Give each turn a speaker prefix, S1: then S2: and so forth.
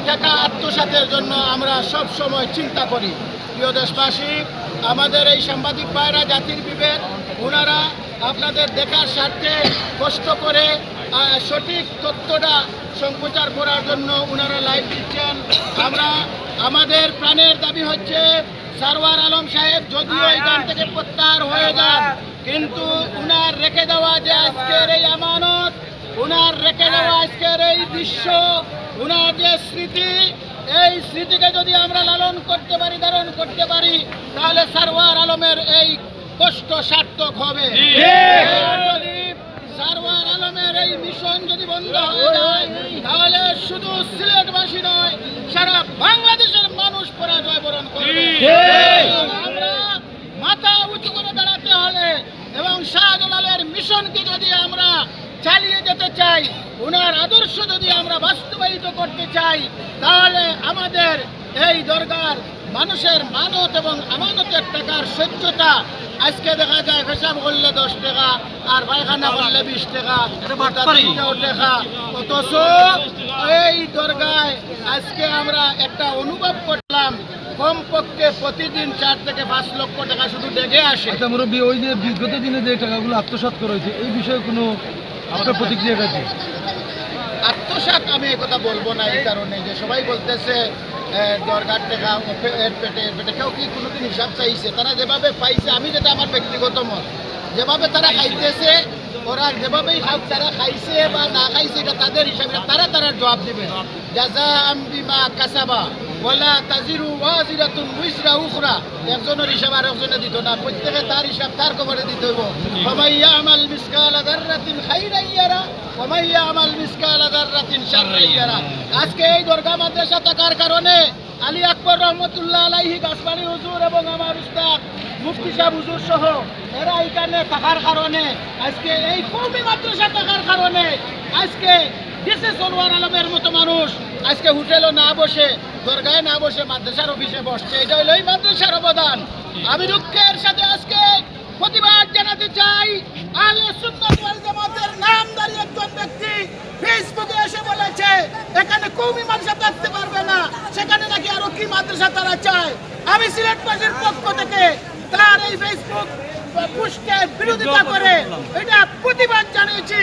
S1: টাকা আত্মসাতের জন্য আমরা সব সময় চিন্তা করি। প্রিয় দেশবাসী, আমাদের এই সাংবাদিক ভাইরা জাতির বিবেক, ওনারা আপনাদের দেখার স্বার্থে কষ্ট করে সঠিক তথ্যটা সম্প্রচার করার জন্য ওনারা লাইভ দিচ্ছেন। আমাদের প্রাণের দাবি হচ্ছে সারওয়ার আলম সাহেব যদিও এখান থেকে প্রত্যাহার হয়ে যান, কিন্তু উনার রেখে দেওয়া যে আজকের এই আমানত, উনার রেখে দেওয়া আজকের এই দৃশ্য, উনার যে স্মৃতি, এই স্মৃতিকে যদি আমরা লালন করতে পারি, ধারণ করতে পারি, তাহলে সারওয়ার আলমের এই কষ্ট সার্থক হবে। যদি সারওয়ার আলমের এই মিশন যদি বন্ধ হয়ে যায়, তাহলে শুধু সিলেটবাসী নয়, সারা বাংলাদেশের মানুষ পরাজয় বরণ করবে। আমরা মাথা উঁচু করে দাঁড়াতে হলে এবং শাহজালালের মিশনকে যদি আমরা চালিয়ে যেতে চাই, ওনার আদর্শ যদি আমরা বাস্তবায়িত করতে চাই, তাহলে আমাদের এই দরগার মানুষের মানত এবং আমানতের টাকার সহ্যতা, আজকে দেখা যায় পেশাব করলে 10 টাকা আর পায়খানা করলে 20 টাকা, টাকা, অথচ এই দরগায় আজকে আমরা একটা অনুভব করলাম কমপক্ষে প্রতিদিন 4 থেকে 5 লক্ষ টাকা শুধু ডেকে আসে।
S2: আচ্ছা মুরব্বী, ওই যে বিগত দিনে যে টাকাগুলো আত্মসাৎ করা হয়েছে, এই বিষয়ে কোনো আপনার প্রতিক্রিয়া আছে?
S1: আত্মসাৎ আমি এই কথা বলবো না, এই কারণে যে সবাই বলতেছে দরগার টাকা এর পেটে কেউ কি কোনোদিন হিসাব চাইছে? তারা যেভাবে পাইছে, আমি যেটা আমার ব্যক্তিগত মত, যেভাবে তারা খাইতেছে, ওরা যেভাবেই তারা খাইছে বা না খাইছে, এটা তাদের হিসাবে তারা জবাব দেবে। জাযাআম বিমা কাসাবা ওয়ালা তাজিরু ওয়াজিরাতুন উইজরা উখরা, একজনের হিসাব আর একজনে দিত না, প্রত্যেকে তার হিসাব তার কবরে দিতে হইব। ফামান ইয়ামাল মিসকালা যাররাতিন খাইরান ইয়ারা ওয়া মান ইয়ামাল মিসকালা যাররাতিন শাররান ইয়ারা। আজকে এই দরগা মাদ্রাসা থাকার কারণে আলী আকবর রহমতুল্লাহ আলাইহি গাছবাড়ি হুজুর এবং আমার উস্তাদ মুফতি সাহেব হুজুর সহ এরা এখানে থাকার কারণে, আজকে এই কওমি মাদ্রাসা থাকার কারণে আজকে দেশে সারওয়ার আলমের মতো মানুষ আজকে হোটেলও না বসে, দরগায় না বসে, মাদ্রাসার অফিসে বসছে। এটা হলো এই মাদ্রাসার অবদান। আমি দুঃখের সাথে আজকে প্রতিবাদ জানাতে চাই, আহলে সুন্নাত ওয়াল জামাতের নামধারী একজন ব্যক্তি ফেসবুকে এসে বলেছে এখানে কওমি মাদ্রাসা থাকতে পারবে না, সেখানে নাকি আরো কি মাদ্রাসা তারা চায়। আমি সিলেটবাসীর পক্ষ থেকে তার এই ফেসবুক পোস্টের বিরোধিতা করে এটা প্রতিবাদ জানিয়েছি।